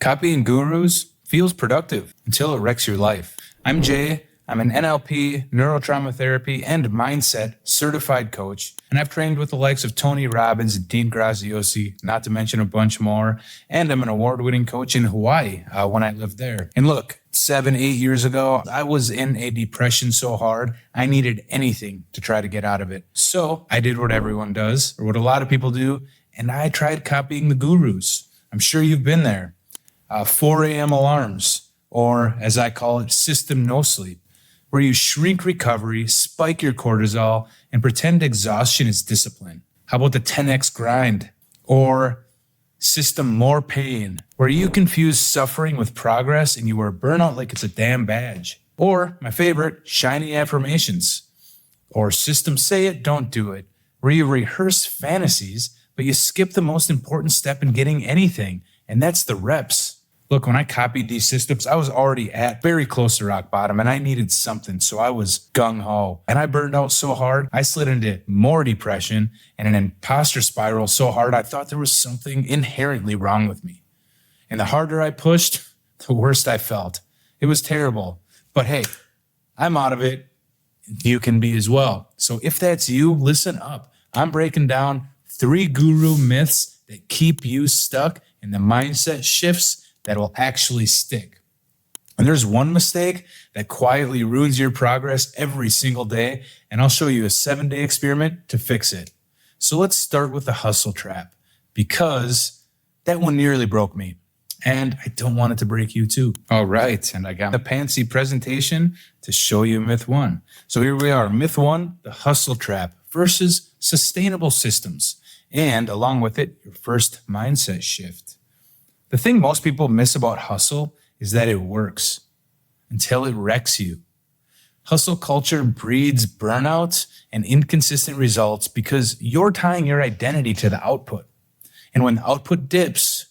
Copying gurus feels productive until it wrecks your life. I'm Jay. I'm an NLP, Neuro Trauma Therapy, and Mindset certified coach, and I've trained with the likes of Tony Robbins and Dean Graziosi, not to mention a bunch more, and I'm an award-winning coach in Hawaii when I lived there. And look, 7-8 years ago, I was in a depression so hard, I needed anything to try to get out of it. So I did what everyone does, or what a lot of people do, and I tried copying the gurus. I'm sure you've been there. 4 a.m. alarms, or as I call it, system no sleep, where you shrink recovery, spike your cortisol, and pretend exhaustion is discipline. How about the 10x grind, or system more pain, where you confuse suffering with progress and you wear burnout like it's a damn badge? Or my favorite, shiny affirmations, or system say it, don't do it, where you rehearse fantasies, but you skip the most important step in getting anything, and that's the reps. Look, when I copied these systems, I was already at very close to rock bottom and I needed something. So I was gung-ho and I burned out so hard. I slid into more depression and an imposter spiral so hard I thought there was something inherently wrong with me. And the harder I pushed, the worse I felt. It was terrible. But hey, I'm out of it. You can be as well. So if that's you, listen up. I'm breaking down 3 guru myths that keep you stuck in the mindset shifts that will actually stick. And there's one mistake that quietly ruins your progress every single day, and I'll show you a 7-day experiment to fix it. So let's start with the hustle trap, because that one nearly broke me, and I don't want it to break you too. All right, and I got a fancy presentation to show you myth 1. So here we are, myth 1, the hustle trap versus sustainable systems, and along with it, your first mindset shift. The thing most people miss about hustle is that it works until it wrecks you. Hustle culture breeds burnout and inconsistent results because you're tying your identity to the output. And when the output dips,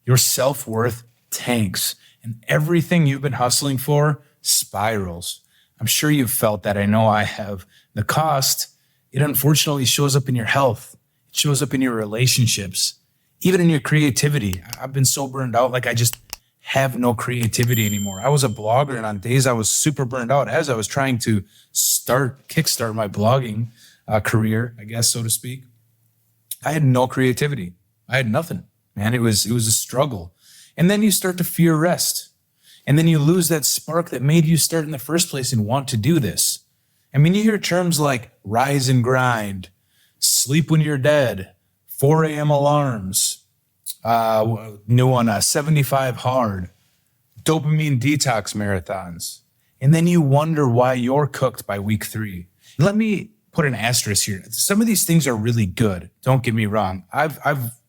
your self-worth tanks and everything you've been hustling for spirals. I'm sure you've felt that. I know I have. The cost, it unfortunately shows up in your health. It shows up in your relationships. Even in your creativity. I've been so burned out, like I just have no creativity anymore. I was a blogger, and on days I was super burned out as I was trying to kickstart my blogging career, I guess, so to speak. I had no creativity. I had nothing, man. It was a struggle. And then you start to fear rest. And then you lose that spark that made you start in the first place and want to do this. I mean, you hear terms like rise and grind, sleep when you're dead, 4 a.m. alarms, new one, 75 hard, dopamine detox marathons. And then you wonder why you're cooked by week 3. Let me put an asterisk here. Some of these things are really good. Don't get me wrong. I've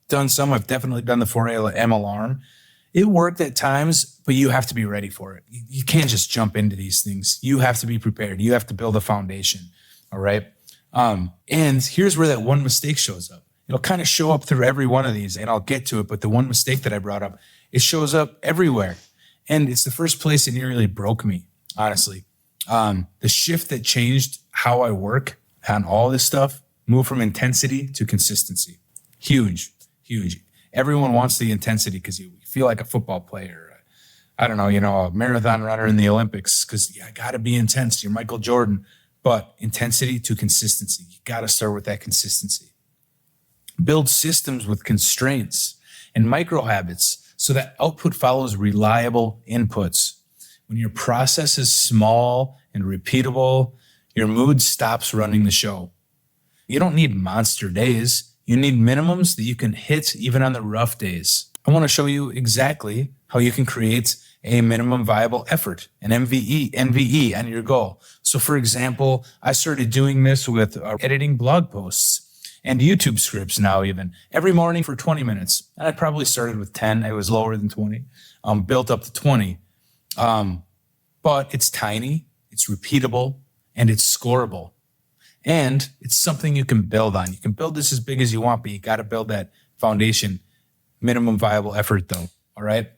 done some. I've definitely done the 4 a.m. alarm. It worked at times, but you have to be ready for it. You can't just jump into these things. You have to be prepared. You have to build a foundation. All right. And here's where that one mistake shows up. It'll kind of show up through every one of these, and I'll get to it. But the one mistake that I brought up, it shows up everywhere. And it's the first place it nearly broke me, honestly. The shift that changed how I work on all this stuff, moved from intensity to consistency. Huge, huge. Everyone wants the intensity because you feel like a football player. I don't know, a marathon runner in the Olympics because I got to be intense. You're Michael Jordan. But intensity to consistency. You got to start with that consistency. Build systems with constraints and micro habits so that output follows reliable inputs. When your process is small and repeatable, your mood stops running the show. You don't need monster days. You need minimums that you can hit even on the rough days. I want to show you exactly how you can create a minimum viable effort, an MVE on your goal. So for example, I started doing this with editing blog posts and YouTube scripts now even, every morning for 20 minutes. And I probably started with 10. It was lower than 20, built up to 20. But it's tiny, it's repeatable, and it's scoreable. And it's something you can build on. You can build this as big as you want, but you got to build that foundation, minimum viable effort though, all right?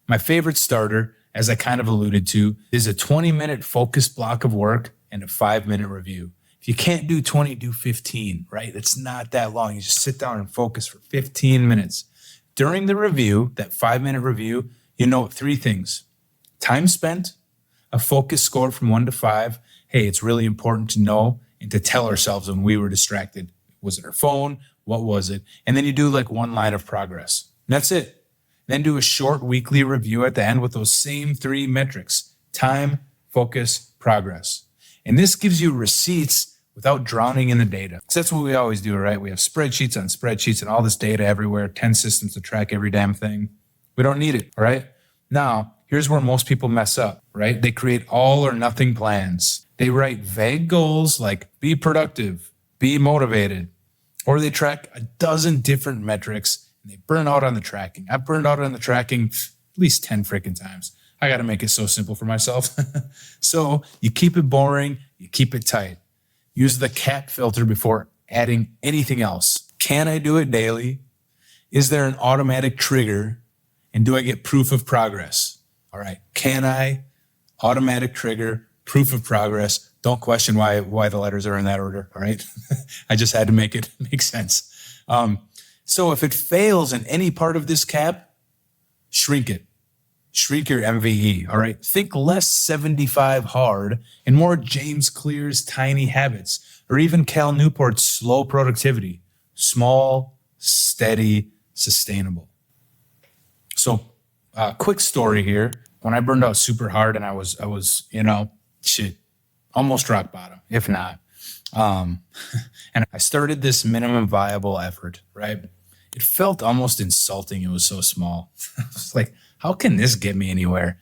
My favorite starter, as I kind of alluded to, is a 20-minute focused block of work and a 5-minute review. If you can't do 20, do 15, right? It's not that long. You just sit down and focus for 15 minutes. During the review, that 5-minute review, You note 3 things: time spent, a focus score from 1 to 5. Hey, it's really important to know and to tell ourselves when we were distracted. Was it our phone? What was it? And then you do like 1 line of progress. And that's it. Then do a short weekly review at the end with those same 3 metrics: time, focus, progress. And this gives you receipts without drowning in the data. So that's what we always do, right? We have spreadsheets on spreadsheets and all this data everywhere, 10 systems to track every damn thing. We don't need it, all right? Now, here's where most people mess up, right? They create all or nothing plans. They write vague goals like be productive, be motivated, or they track a dozen different metrics and they burn out on the tracking. I've burned out on the tracking at least 10 freaking times. I got to make it so simple for myself. So you keep it boring, you keep it tight. Use the CAT filter before adding anything else. Can I do it daily? Is there an automatic trigger? And do I get proof of progress? All right. Can I? Automatic trigger, proof of progress. Don't question why the letters are in that order. All right. I just had to make it make sense. So if it fails in any part of this cap, shrink it. Shrink your MVE. All right. Think less 75 hard and more James Clear's tiny habits, or even Cal Newport's slow productivity. Small, steady, sustainable. So, quick story here. When I burned out super hard and I was, almost rock bottom, if not. And I started this minimum viable effort, right? It felt almost insulting. It was so small. I was like, how can this get me anywhere?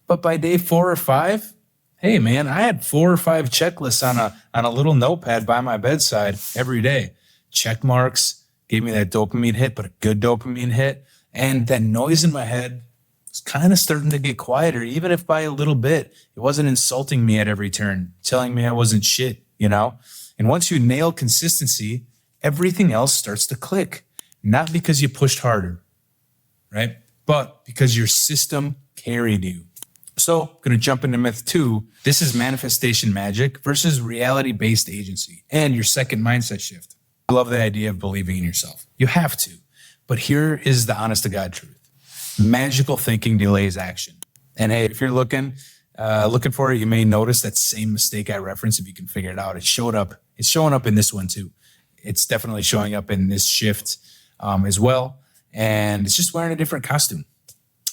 But by day 4 or 5, hey man, I had 4 or 5 checklists on a little notepad by my bedside every day. Check marks gave me that dopamine hit, but a good dopamine hit. And that noise in my head was kind of starting to get quieter, even if by a little bit. It wasn't insulting me at every turn, telling me I wasn't shit, And once you nail consistency, everything else starts to click. Not because you pushed harder, right? But because your system carried you. So I'm going to jump into myth 2. This is manifestation magic versus reality-based agency and your second mindset shift. I love the idea of believing in yourself. You have to. But here is the honest to God truth. Magical thinking delays action. And hey, if you're looking for it, you may notice that same mistake I referenced. If you can figure it out, it's showing up in this one too. It's definitely showing up in this shift as well. And it's just wearing a different costume.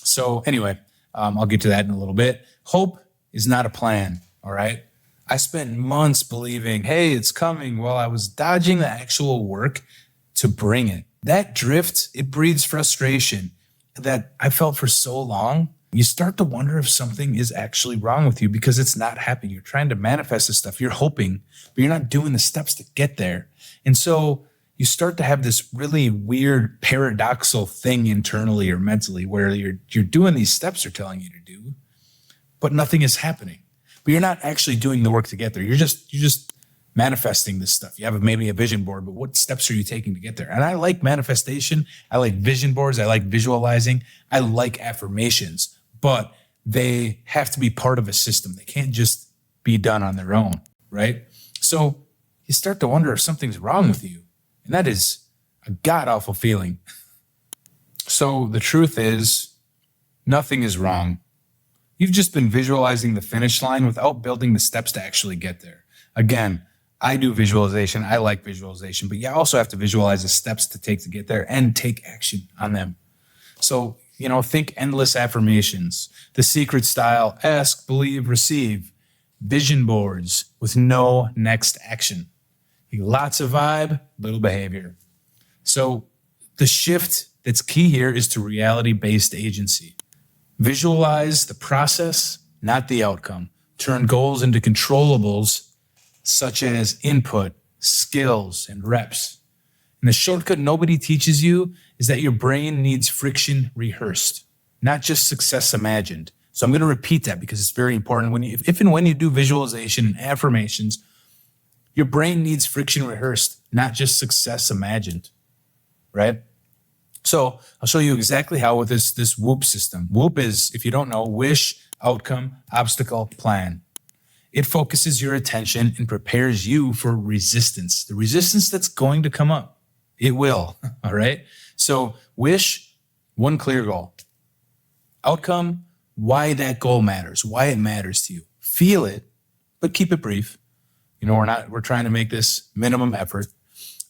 So anyway, I'll get to that in a little bit. Hope is not a plan. All right. I spent months believing, hey, it's coming, while I was dodging the actual work to bring it. That drift, it breeds frustration that I felt for so long. You start to wonder if something is actually wrong with you because it's not happening. You're trying to manifest this stuff. You're hoping, but you're not doing the steps to get there. And so you start to have this really weird paradoxical thing internally or mentally where you're doing these steps they're telling you to do, but nothing is happening. But you're not actually doing the work to get there. You're just manifesting this stuff. You have maybe a vision board, but what steps are you taking to get there? And I like manifestation. I like vision boards. I like visualizing. I like affirmations, but they have to be part of a system. They can't just be done on their own, right? So you start to wonder if something's wrong with you. And that is a god-awful feeling. So the truth is, nothing is wrong. You've just been visualizing the finish line without building the steps to actually get there. Again, I do visualization. I like visualization, but you also have to visualize the steps to take to get there and take action on them. So, think endless affirmations, the secret style, ask, believe, receive, vision boards with no next action. Lots of vibe, little behavior. So the shift that's key here is to reality-based agency. Visualize the process, not the outcome. Turn goals into controllables such as input, skills, and reps. And the shortcut nobody teaches you is that your brain needs friction rehearsed, not just success imagined. So I'm going to repeat that because it's very important. If and when you do visualization and affirmations, your brain needs friction rehearsed, not just success imagined, right? So I'll show you exactly how with this WOOP system. WOOP is, if you don't know, wish, outcome, obstacle, plan. It focuses your attention and prepares you for resistance, the resistance that's going to come up. It will, all right? So wish, one clear goal. Outcome, why that goal matters, why it matters to you. Feel it, but keep it brief. We're trying to make this minimum effort.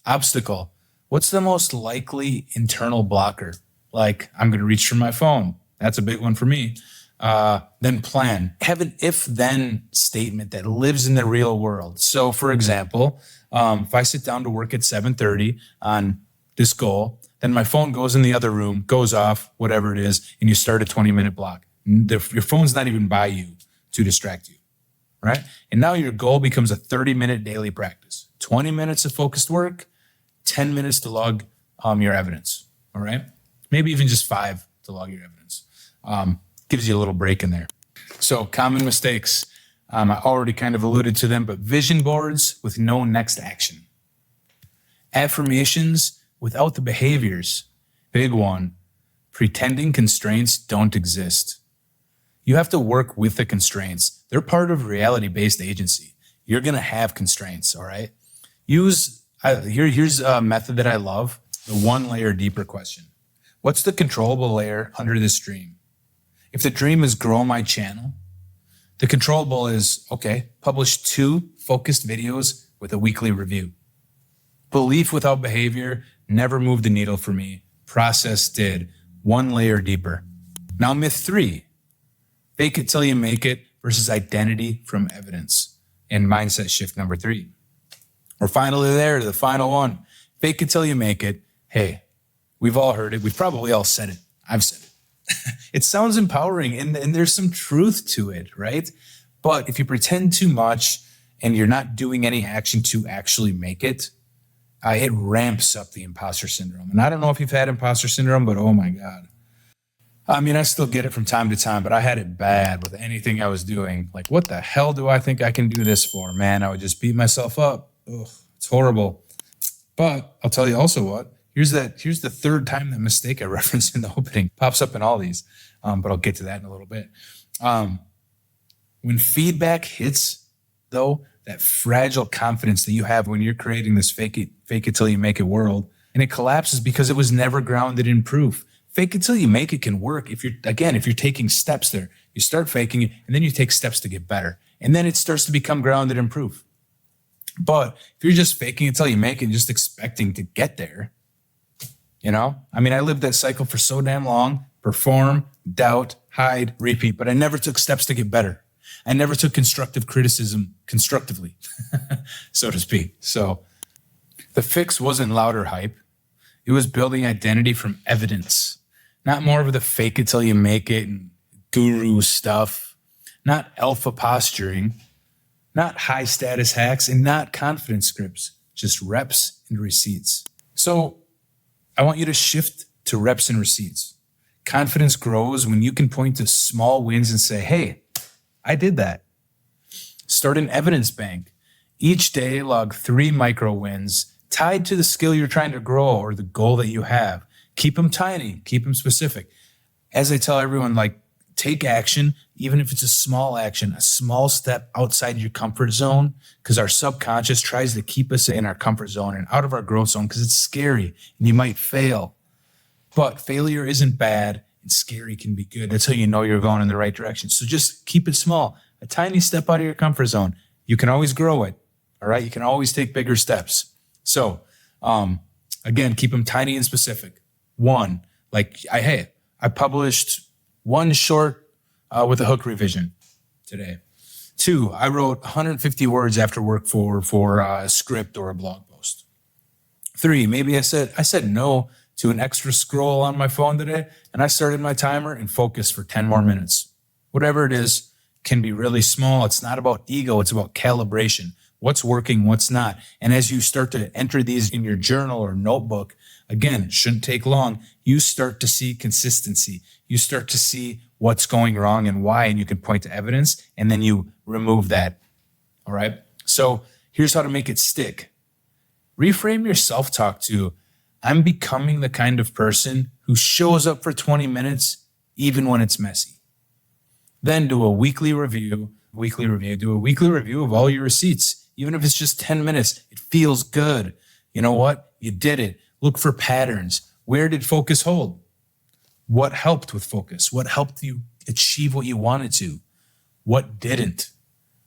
Obstacle, what's the most likely internal blocker? Like, I'm going to reach for my phone. That's a big one for me. Then plan. Have an if-then statement that lives in the real world. So, for example, if I sit down to work at 7:30 on this goal, then my phone goes in the other room, goes off, whatever it is, and you start a 20-minute block. Your phone's not even by you to distract you, right? And now your goal becomes a 30-minute daily practice. 20 minutes of focused work, 10 minutes to log your evidence, all right? Maybe even just 5 to log your evidence. Gives you a little break in there. So common mistakes. I already kind of alluded to them, but vision boards with no next action. Affirmations without the behaviors. Big one. Pretending constraints don't exist. You have to work with the constraints. They're part of reality-based agency. You're going to have constraints, all right? Here's a method that I love, the 1 layer deeper question. What's the controllable layer under this dream? If the dream is grow my channel, the controllable is, okay, publish 2 focused videos with a weekly review. Belief without behavior never moved the needle for me. Process did. 1 layer deeper. Now myth 3, fake it till you make it versus identity from evidence. And mindset shift number 3. We're finally there to the final one. Fake it till you make it. Hey, we've all heard it. We've probably all said it. I've said it. It sounds empowering and there's some truth to it, right? But if you pretend too much and you're not doing any action to actually make it, it ramps up the imposter syndrome. And I don't know if you've had imposter syndrome, but oh my God. I mean, I still get it from time to time, but I had it bad with anything I was doing. Like, what the hell do I think I can do this for? Man, I would just beat myself up. Ugh, it's horrible. But I'll tell you also what, here's the 3rd time that mistake I referenced in the opening. Pops up in all these, but I'll get to that in a little bit. When feedback hits, though, that fragile confidence that you have when you're creating this fake it till you make it world, and it collapses because it was never grounded in proof. Fake it till you make it can work if you're taking steps there. You start faking it, and then you take steps to get better. And then it starts to become grounded in proof. But if you're just faking it till you make it, just expecting to get there, I lived that cycle for so damn long. Perform, doubt, hide, repeat. But I never took steps to get better. I never took constructive criticism constructively, so to speak. So the fix wasn't louder hype. It was building identity from evidence, not more of the fake it till you make it and guru stuff, not alpha posturing, not high status hacks, and not confidence scripts, just reps and receipts. So I want you to shift to reps and receipts. Confidence grows when you can point to small wins and say, hey, I did that. Start an evidence bank. Each day, log 3 micro wins tied to the skill you're trying to grow or the goal that you have. Keep them tiny, keep them specific. As I tell everyone, take action, even if it's a small action, a small step outside your comfort zone, because our subconscious tries to keep us in our comfort zone and out of our growth zone because it's scary and you might fail. But failure isn't bad and scary can be good. That's how you know you're going in the right direction. So just keep it small, a tiny step out of your comfort zone. You can always grow it, all right? You can always take bigger steps. So again, keep them tiny and specific. 1, I published 1 short with a hook revision today. 2, I wrote 150 words after work for a script or a blog post. 3, maybe I said no to an extra scroll on my phone today, and I started my timer and focused for 10 more minutes. Whatever it is can be really small. It's not about ego. It's about calibration. What's working, what's not. And as you start to enter these in your journal or notebook, again, it shouldn't take long. You start to see consistency. You start to see what's going wrong and why, and you can point to evidence, and then you remove that. All right? So here's how to make it stick. Reframe your self-talk to, I'm becoming the kind of person who shows up for 20 minutes, even when it's messy. Then do a weekly review. Do a weekly review of all your receipts. Even if it's just 10 minutes, it feels good. You know what? You did it. Look for patterns. Where did focus hold? What helped with focus? What helped you achieve what you wanted to? What didn't?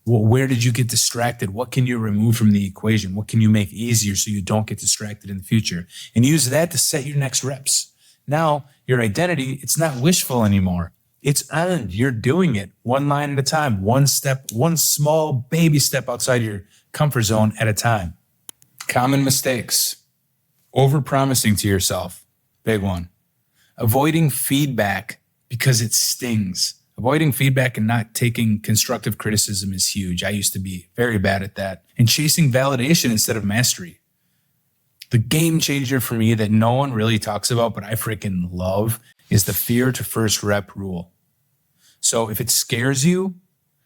Well, where did you get distracted? What can you remove from the equation? What can you make easier so you don't get distracted in the future? And use that to set your next reps. Now, your identity, it's not wishful anymore. It's earned. You're doing it one line at a time, one step, one small baby step outside your comfort zone at a time. Common mistakes. Over-promising to yourself. Big one. Avoiding feedback because it stings. Avoiding feedback and not taking constructive criticism is huge. I used to be very bad at that. And chasing validation instead of mastery. The game changer for me that no one really talks about, but I freaking love, is the fear to first rep rule. So if it scares you,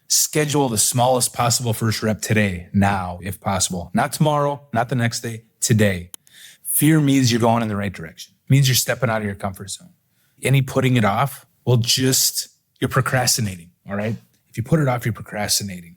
schedule the smallest possible first rep today, now, if possible. Not tomorrow, not the next day, today. Fear means you're going in the right direction. It means you're stepping out of your comfort zone. Any putting it off, well, you're procrastinating, all right? If you put it off, you're procrastinating.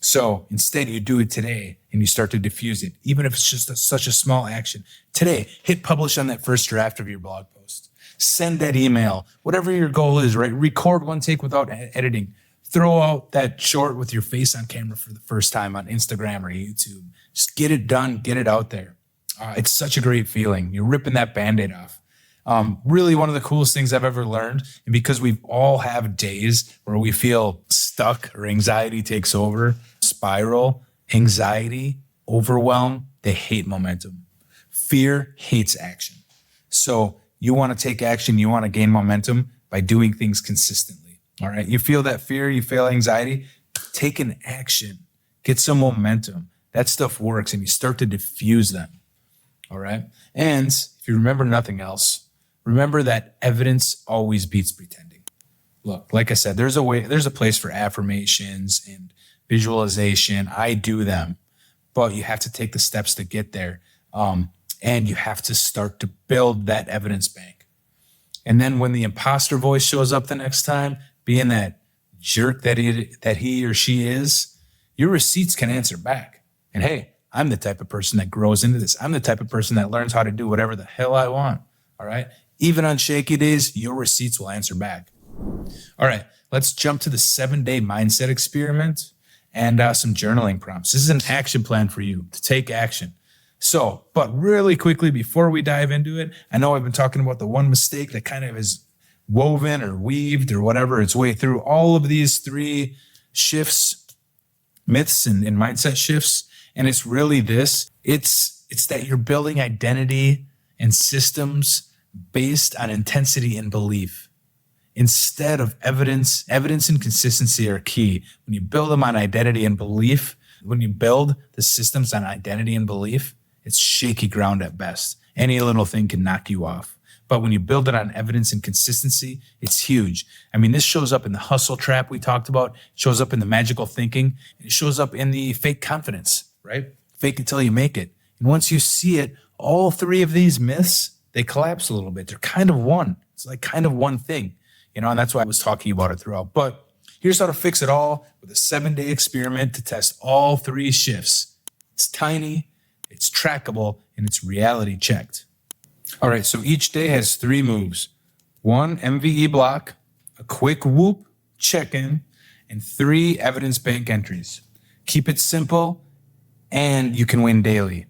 So instead, you do it today and you start to diffuse it, even if it's just such a small action. Today, hit publish on that first draft of your blog post. Send that email, whatever your goal is, right? Record one take without editing. Throw out that short with your face on camera for the first time on Instagram or YouTube. Just get it done, get it out there. It's such a great feeling. You're ripping that Band-Aid off. Really one of the coolest things I've ever learned, and because we all have days where we feel stuck or anxiety takes over, spiral, anxiety, overwhelm, they hate momentum. Fear hates action. So you want to take action, you want to gain momentum by doing things consistently. All right. You feel that fear, you feel anxiety, take an action, get some momentum. That stuff works and you start to diffuse them. All right. And if you remember nothing else, remember that evidence always beats pretending. Look, like I said, there's a place for affirmations and visualization. I do them, but you have to take the steps to get there. And you have to start to build that evidence bank. And then when the imposter voice shows up the next time, being that jerk that he or she is, your receipts can answer back. And hey, I'm the type of person that grows into this. I'm the type of person that learns how to do whatever the hell I want. All right. Even on shaky days, your receipts will answer back. All right. Let's jump to the 7-day mindset experiment and some journaling prompts. This is an action plan for you to take action. So, but really quickly before we dive into it, I know I've been talking about the one mistake that kind of is woven or weaved or whatever its way through all of these 3 shifts, myths and mindset shifts. And it's really this. It's that you're building identity and systems based on intensity and belief. Instead of evidence and consistency are key. When you build them on identity and belief, when you build the systems on identity and belief, it's shaky ground at best. Any little thing can knock you off. But when you build it on evidence and consistency, it's huge. I mean, this shows up in the hustle trap we talked about. It shows up in the magical thinking. It shows up in the fake confidence, right? Fake it till you make it. And once you see it, all 3 of these myths, they collapse a little bit. They're kind of one. It's like kind of one thing, and that's why I was talking about it throughout. But here's how to fix it all with a 7-day experiment to test all 3 shifts. It's tiny, it's trackable, and it's reality checked. All right, so each day has 3 moves. 1 MVE block, a quick WOOP check-in, and 3 evidence bank entries. Keep it simple, and you can win daily.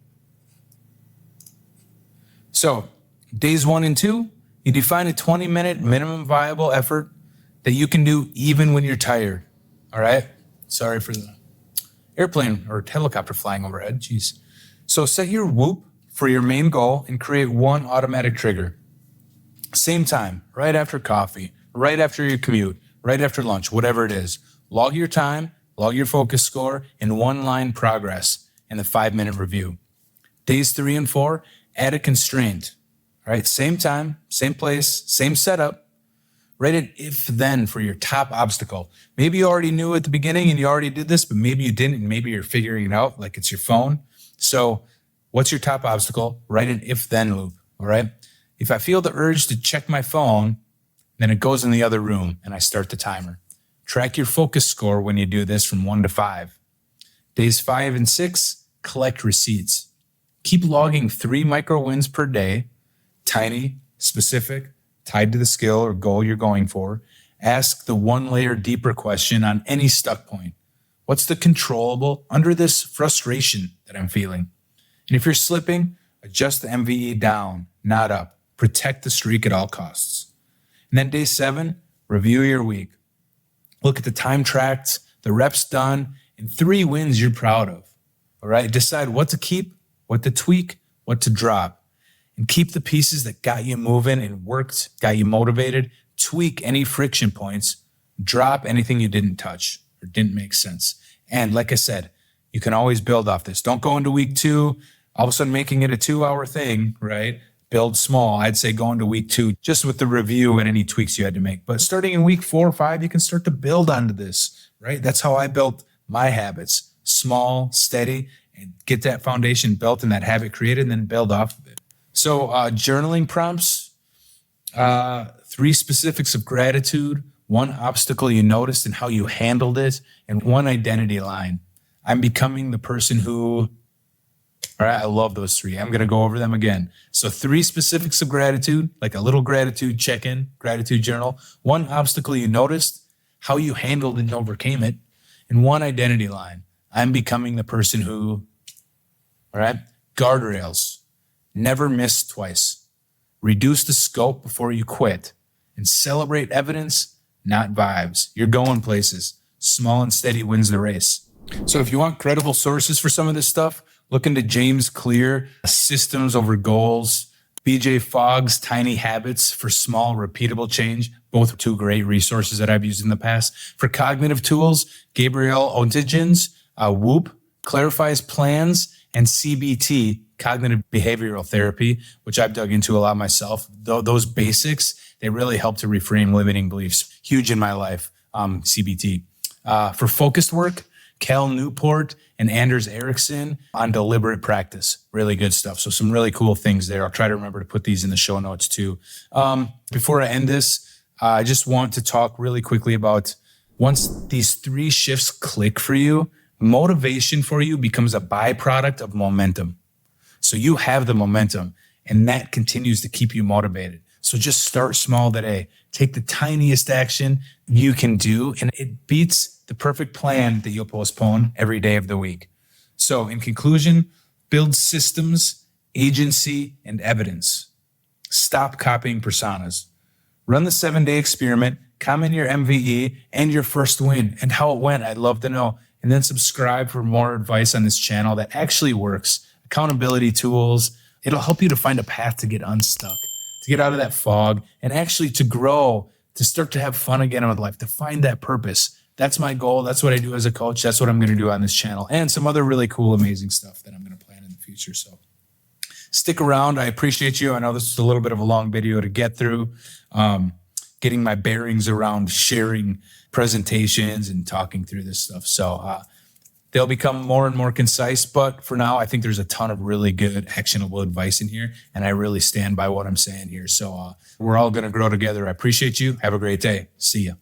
So, days 1 and 2, you define a 20-minute minimum viable effort that you can do even when you're tired. All right? Sorry for the airplane or helicopter flying overhead. Jeez. So set your WOOP for your main goal and create 1 automatic trigger. Same time, right after coffee, right after your commute, right after lunch, whatever it is. Log your time, log your focus score, and 1-line progress in the 5-minute review. Days 3 and 4, add a constraint. All right, same time, same place, same setup. Write an if-then for your top obstacle. Maybe you already knew at the beginning and you already did this, but maybe you didn't, and maybe you're figuring it out like it's your phone. So what's your top obstacle? Write an if-then loop, all right? If I feel the urge to check my phone, then it goes in the other room and I start the timer. Track your focus score when you do this from 1 to 5. Days 5 and 6, collect receipts. Keep logging 3 micro wins per day, tiny, specific, tied to the skill or goal you're going for. Ask the one layer deeper question on any stuck point. What's the controllable under this frustration that I'm feeling? And if you're slipping, adjust the MVE down, not up. Protect the streak at all costs. And then day 7, review your week. Look at the time tracked, the reps done, and 3 wins you're proud of. All right, decide what to keep, what to tweak, what to drop. And keep the pieces that got you moving and worked, got you motivated. Tweak any friction points. Drop anything you didn't touch or didn't make sense. And like I said, you can always build off this. Don't go into week 2, all of a sudden making it a 2-hour thing, right? Build small. I'd say go into week 2, just with the review and any tweaks you had to make. But starting in week 4 or 5, you can start to build onto this, right? That's how I built my habits. Small, steady, and get that foundation built and that habit created, and then build off of it. So journaling prompts, 3 specifics of gratitude, 1 obstacle you noticed and how you handled it, and 1 identity line. I'm becoming the person who, all right, I love those 3. I'm going to go over them again. So 3 specifics of gratitude, like a little gratitude check-in, gratitude journal, 1 obstacle you noticed, how you handled and overcame it, and 1 identity line. I'm becoming the person who, all right, guardrails, never miss twice, reduce the scope before you quit, and celebrate evidence, not vibes. You're going places. Small and steady wins the race. So if you want credible sources for some of this stuff, look into James Clear, Systems Over Goals, BJ Fogg's Tiny Habits for Small Repeatable Change. Both 2 great resources that I've used in the past. For cognitive tools, Gabriel Ontigin's WOOP, Clarifies Plans, and CBT, Cognitive Behavioral Therapy, which I've dug into a lot myself. Those basics, they really help to reframe limiting beliefs. Huge in my life, CBT. For focused work, Cal Newport and Anders Ericsson on deliberate practice. Really good stuff. So some really cool things there. I'll try to remember to put these in the show notes too. Before I end this, I just want to talk really quickly about once these 3 shifts click for you, motivation for you becomes a byproduct of momentum. So you have the momentum and that continues to keep you motivated. So just start small today. Take the tiniest action you can do, and it beats the perfect plan that you'll postpone every day of the week. So in conclusion, build systems, agency, and evidence. Stop copying personas. Run the 7-day experiment, comment your MVE and your first win and how it went. I'd love to know. And then subscribe for more advice on this channel that actually works. Accountability tools. It'll help you to find a path to get unstuck, to get out of that fog, and actually to grow, to start to have fun again with life, to find that purpose. That's my goal. That's what I do as a coach. That's what I'm going to do on this channel, and some other really cool, amazing stuff that I'm going to plan in the future. So stick around. I appreciate you. I know this is a little bit of a long video to get through, getting my bearings around sharing presentations and talking through this stuff. So they'll become more and more concise, but for now, I think there's a ton of really good actionable advice in here, and I really stand by what I'm saying here. So we're all going to grow together. I appreciate you. Have a great day. See ya.